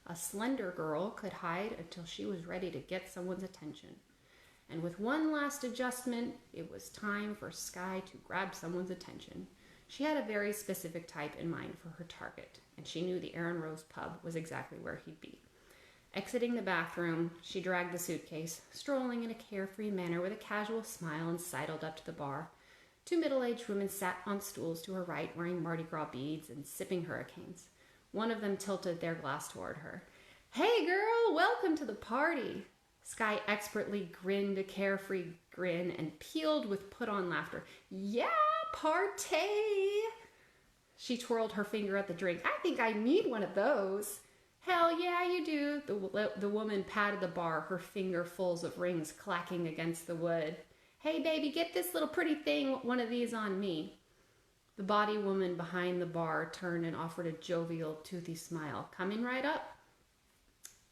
A slender girl could hide until she was ready to get someone's attention. And with one last adjustment, it was time for Sky to grab someone's attention. She had a very specific type in mind for her target, and she knew the Aaron Rose pub was exactly where he'd be. Exiting the bathroom, she dragged the suitcase, strolling in a carefree manner with a casual smile, and sidled up to the bar. 2 middle-aged women sat on stools to her right, wearing Mardi Gras beads and sipping hurricanes. One of them tilted their glass toward her. "Hey, girl, welcome to the party." Sky expertly grinned a carefree grin and pealed with put-on laughter. "Yeah, party!" She twirled her finger at the drink. "I think I need one of those." "Hell yeah, you do." The woman patted the bar, her fingerfuls of rings clacking against the wood. "Hey, baby, get this little pretty thing, one of these on me." The body woman behind the bar turned and offered a jovial, toothy smile. "Coming right up."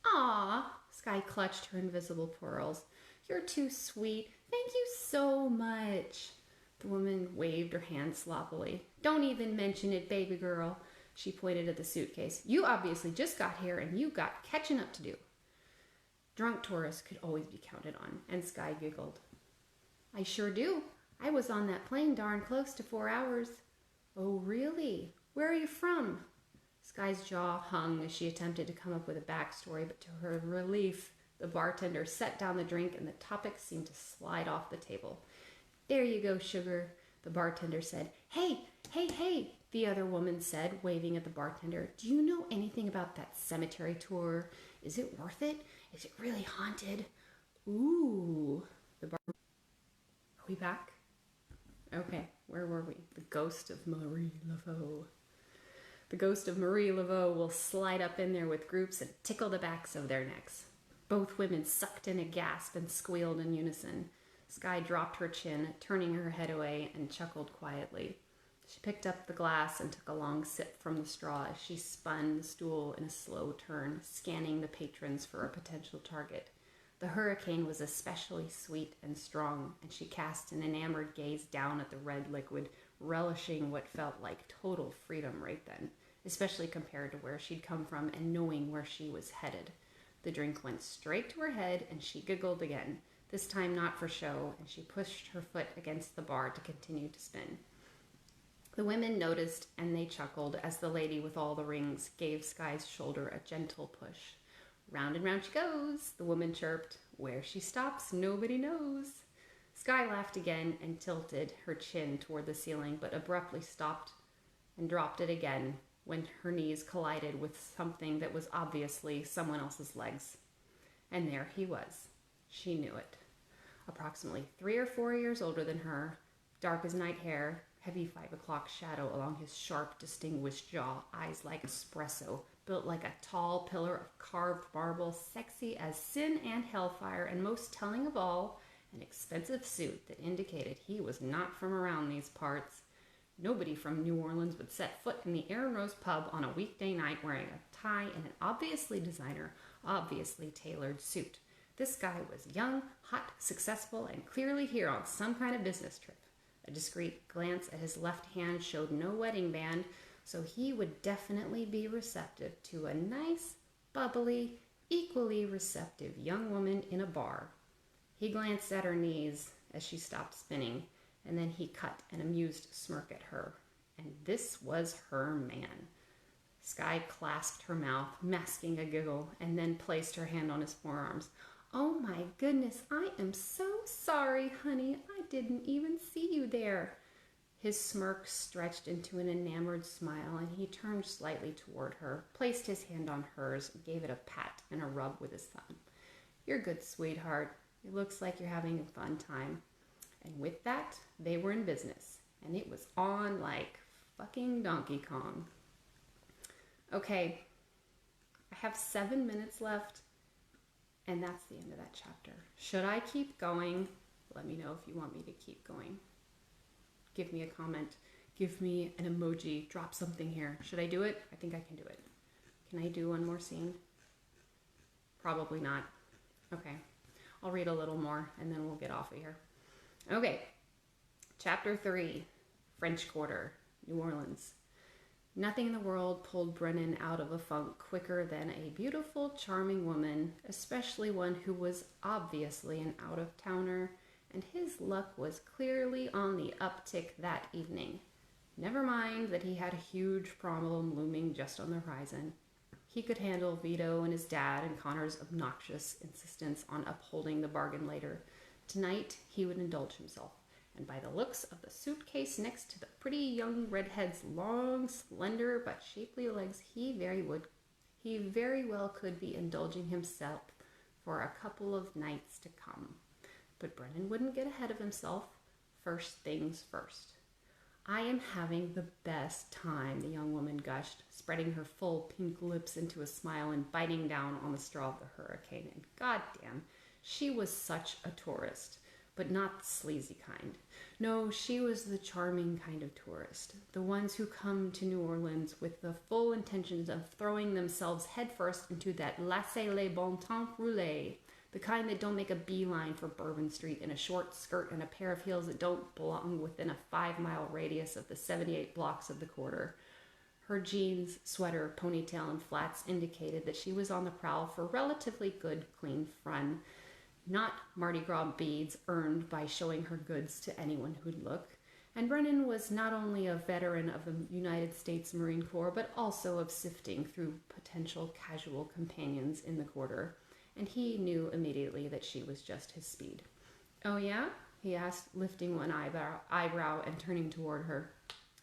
"Aw," Sky clutched her invisible pearls. "You're too sweet. Thank you so much." The woman waved her hand sloppily. "Don't even mention it, baby girl." She pointed at the suitcase. "You obviously just got here and you got catching up to do." Drunk tourists could always be counted on, and Sky giggled. "I sure do. I was on that plane darn close to 4 hours. "Oh, really? Where are you from?" Sky's jaw hung as she attempted to come up with a backstory, but to her relief, the bartender set down the drink and the topic seemed to slide off the table. "There you go, sugar," the bartender said. Hey, the other woman said, waving at the bartender. "Do you know anything about that cemetery tour? Is it worth it? Is it really haunted?" "Ooh." Are we back? Okay, where were we? The ghost of Marie Laveau. The ghost of Marie Laveau will slide up in there with groups and tickle the backs of their necks. Both women sucked in a gasp and squealed in unison. Sky dropped her chin, turning her head away, and chuckled quietly. She picked up the glass and took a long sip from the straw as she spun the stool in a slow turn, scanning the patrons for a potential target. The hurricane was especially sweet and strong, and she cast an enamored gaze down at the red liquid, relishing what felt like total freedom right then, especially compared to where she'd come from and knowing where she was headed. The drink went straight to her head, and she giggled again, this time not for show, and she pushed her foot against the bar to continue to spin. The women noticed, and they chuckled as the lady with all the rings gave Sky's shoulder a gentle push. Round and round she goes, the woman chirped. Where she stops, nobody knows. Sky laughed again and tilted her chin toward the ceiling, but abruptly stopped and dropped it again when her knees collided with something that was obviously someone else's legs. And there he was. She knew it. Approximately 3 or 4 years older than her, dark as night hair, heavy 5 o'clock shadow along his sharp, distinguished jaw, eyes like espresso, built like a tall pillar of carved marble, sexy as sin and hellfire, and most telling of all, an expensive suit that indicated he was not from around these parts. Nobody from New Orleans would set foot in the Aaron Rose pub on a weekday night wearing a tie and an obviously designer, obviously tailored suit. This guy was young, hot, successful, and clearly here on some kind of business trip. A discreet glance at his left hand showed no wedding band, so he would definitely be receptive to a nice, bubbly, equally receptive young woman in a bar. He glanced at her knees as she stopped spinning, and then he cut an amused smirk at her. And this was her man. Sky clasped her mouth, masking a giggle, and then placed her hand on his forearms. Oh my goodness, I am so sorry, honey. I didn't even see you there. His smirk stretched into an enamored smile, and he turned slightly toward her, placed his hand on hers, and gave it a pat and a rub with his thumb. You're good, sweetheart. It looks like you're having a fun time. And with that, they were in business, and it was on like fucking Donkey Kong. Okay, I have 7 minutes left. And that's the end of that chapter. Should I keep going? Let me know if you want me to keep going. Give me a comment. Give me an emoji. Drop something here. Should I do it? I think I can do it. Can I do one more scene? Probably not. Okay. I'll read a little more and then we'll get off of here. Okay. Chapter 3. French Quarter, New Orleans. Nothing in the world pulled Brennan out of a funk quicker than a beautiful, charming woman, especially one who was obviously an out-of-towner, and his luck was clearly on the uptick that evening. Never mind that he had a huge problem looming just on the horizon. He could handle Vito and his dad and Connor's obnoxious insistence on upholding the bargain later. Tonight, he would indulge himself. And by the looks of the suitcase next to the pretty young redhead's long, slender, but shapely legs, he very well could be indulging himself for a couple of nights to come. But Brennan wouldn't get ahead of himself. First things first. I am having the best time, the young woman gushed, spreading her full pink lips into a smile and biting down on the straw of the hurricane. And goddamn, she was such a tourist. But not the sleazy kind. No, she was the charming kind of tourist. The ones who come to New Orleans with the full intentions of throwing themselves headfirst into that laissez-les-bon-temps roulé. The kind that don't make a beeline for Bourbon Street in a short skirt and a pair of heels that don't belong within a 5-mile radius of the 78 blocks of the quarter. Her jeans, sweater, ponytail, and flats indicated that she was on the prowl for relatively good, clean fun. Not Mardi Gras beads earned by showing her goods to anyone who'd look. And Brennan was not only a veteran of the United States Marine Corps, but also of sifting through potential casual companions in the quarter. And he knew immediately that she was just his speed. Oh yeah? He asked, lifting one eyebrow and turning toward her,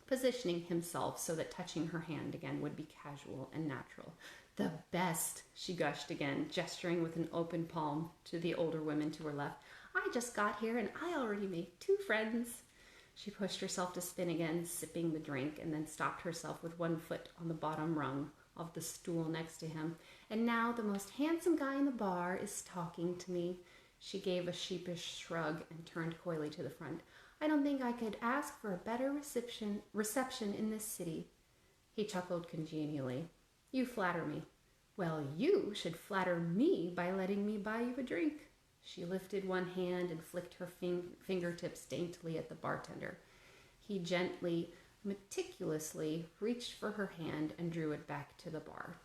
positioning himself so that touching her hand again would be casual and natural. The best, she gushed again, gesturing with an open palm to the older women to her left. I just got here and I already made 2 friends. She pushed herself to spin again, sipping the drink, and then stopped herself with one foot on the bottom rung of the stool next to him. And now the most handsome guy in the bar is talking to me. She gave a sheepish shrug and turned coyly to the front. I don't think I could ask for a better reception in this city. He chuckled congenially. You flatter me. Well, you should flatter me by letting me buy you a drink. She lifted one hand and flicked her fingertips daintily at the bartender. He gently, meticulously reached for her hand and drew it back to the bar.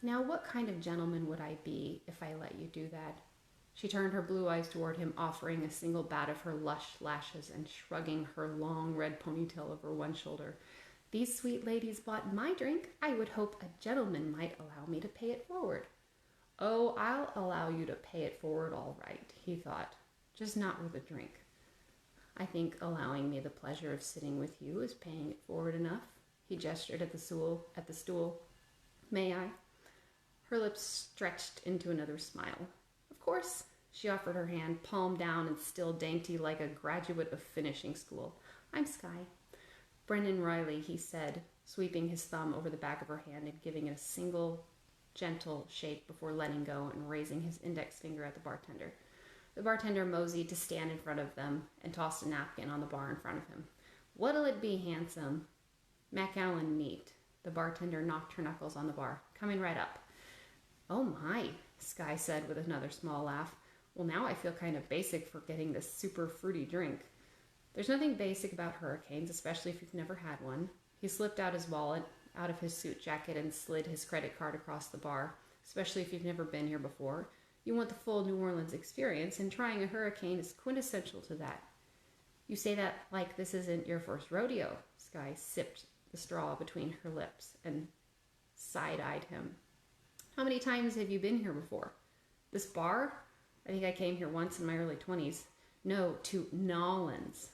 Now, what kind of gentleman would I be if I let you do that? She turned her blue eyes toward him, offering a single bat of her lush lashes and shrugging her long red ponytail over one shoulder. These sweet ladies bought my drink. I would hope a gentleman might allow me to pay it forward. Oh, I'll allow you to pay it forward all right, he thought, just not with a drink. I think allowing me the pleasure of sitting with you is paying it forward enough. He gestured at the stool. May I? Her lips stretched into another smile. Of course. She offered her hand, palm down and still dainty like a graduate of finishing school. I'm Skye. Brennan Riley, he said, sweeping his thumb over the back of her hand and giving it a single gentle shake before letting go and raising his index finger at the bartender. The bartender moseyed to stand in front of them and tossed a napkin on the bar in front of him. What'll it be, handsome? Macallan neat. The bartender knocked her knuckles on the bar. Coming right up. Oh my, Skye said with another small laugh. Well, now I feel kind of basic for getting this super fruity drink. There's nothing basic about hurricanes, especially if you've never had one. He slipped out his wallet out of his suit jacket and slid his credit card across the bar, especially if you've never been here before. You want the full New Orleans experience, and trying a hurricane is quintessential to that. You say that like this isn't your first rodeo. Skye sipped the straw between her lips and side-eyed him. How many times have you been here before? This bar? I think I came here once in my early 20s. No, to Nolans.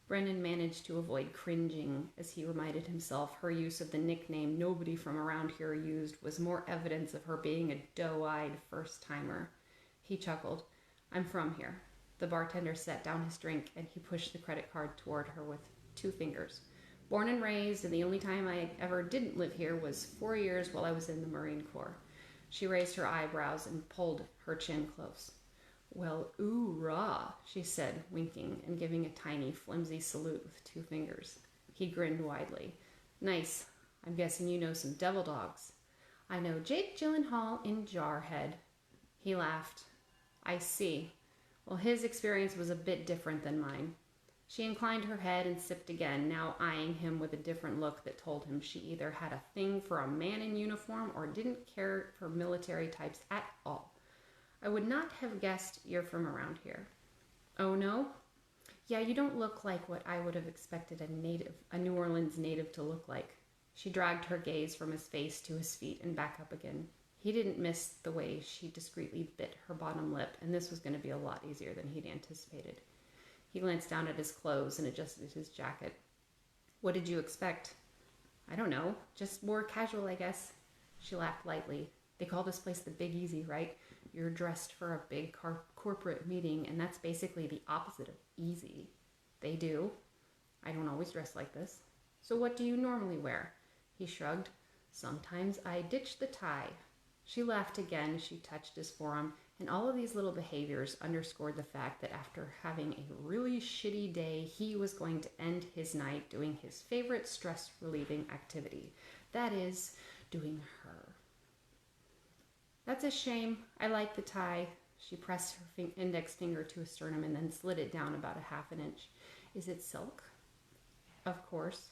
Brennan managed to avoid cringing as he reminded himself her use of the nickname nobody from around here used was more evidence of her being a doe-eyed first-timer. He chuckled. I'm from here. The bartender set down his drink and he pushed the credit card toward her with 2 fingers. Born and raised, and the only time I ever didn't live here was 4 years while I was in the Marine Corps. She raised her eyebrows and pulled her chin close. Well, ooh-rah, she said, winking and giving a tiny, flimsy salute with 2 fingers. He grinned widely. Nice. I'm guessing you know some devil dogs. I know Jake Gyllenhaal in Jarhead. He laughed. I see. Well, his experience was a bit different than mine. She inclined her head and sipped again, now eyeing him with a different look that told him she either had a thing for a man in uniform or didn't care for military types at all. I would not have guessed you're from around here. Oh, no? Yeah, you don't look like what I would have expected a New Orleans native to look like. She dragged her gaze from his face to his feet and back up again. He didn't miss the way she discreetly bit her bottom lip, and this was going to be a lot easier than he'd anticipated. He glanced down at his clothes and adjusted his jacket. What did you expect? I don't know. Just more casual, I guess. She laughed lightly. They call this place the Big Easy, right? You're dressed for a big corporate meeting, and that's basically the opposite of easy. They do. I don't always dress like this. So what do you normally wear? He shrugged. Sometimes I ditch the tie. She laughed again as she touched his forearm, and all of these little behaviors underscored the fact that after having a really shitty day, he was going to end his night doing his favorite stress-relieving activity. That is, doing her. That's a shame. I like the tie. She pressed her index finger to his sternum and then slid it down about a half an inch. Is it silk? Of course.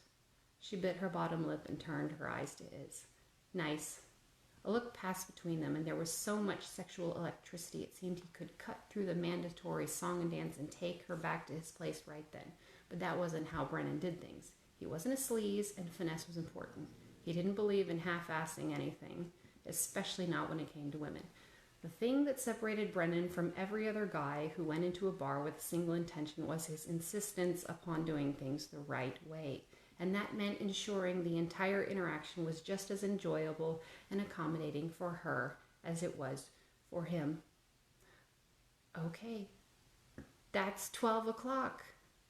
She bit her bottom lip and turned her eyes to his. Nice. A look passed between them, and there was so much sexual electricity it seemed he could cut through the mandatory song and dance and take her back to his place right then. But that wasn't how Brennan did things. He wasn't a sleaze, and finesse was important. He didn't believe in half-assing anything, especially not when it came to women. The thing that separated Brennan from every other guy who went into a bar with a single intention was his insistence upon doing things the right way. And that meant ensuring the entire interaction was just as enjoyable and accommodating for her as it was for him. Okay, that's 12 o'clock.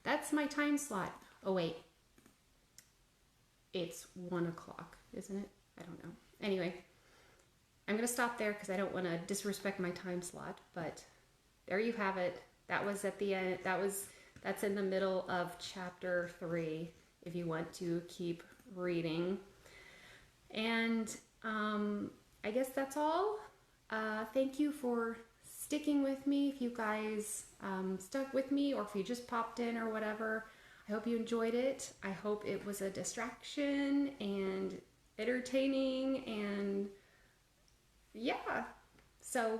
That's my time slot. Oh, wait. It's 1 o'clock, isn't it? I don't know. Anyway, I'm going to stop there because I don't want to disrespect my time slot, but there you have it. That was at the end. That's in the middle of chapter 3 if you want to keep reading. And I guess that's all. Thank you for sticking with me. If you guys stuck with me, or if you just popped in or whatever, I hope you enjoyed it. I hope it was a distraction and entertaining, and yeah. So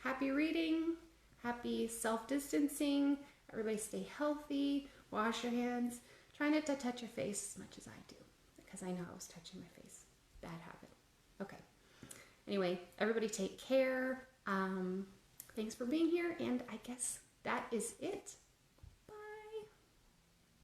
happy reading, happy self-distancing. Everybody stay healthy, wash your hands. Try not to touch your face as much as I do, because I know I was touching my face. Bad habit. Okay. Anyway, everybody take care. Thanks for being here, and I guess that is it.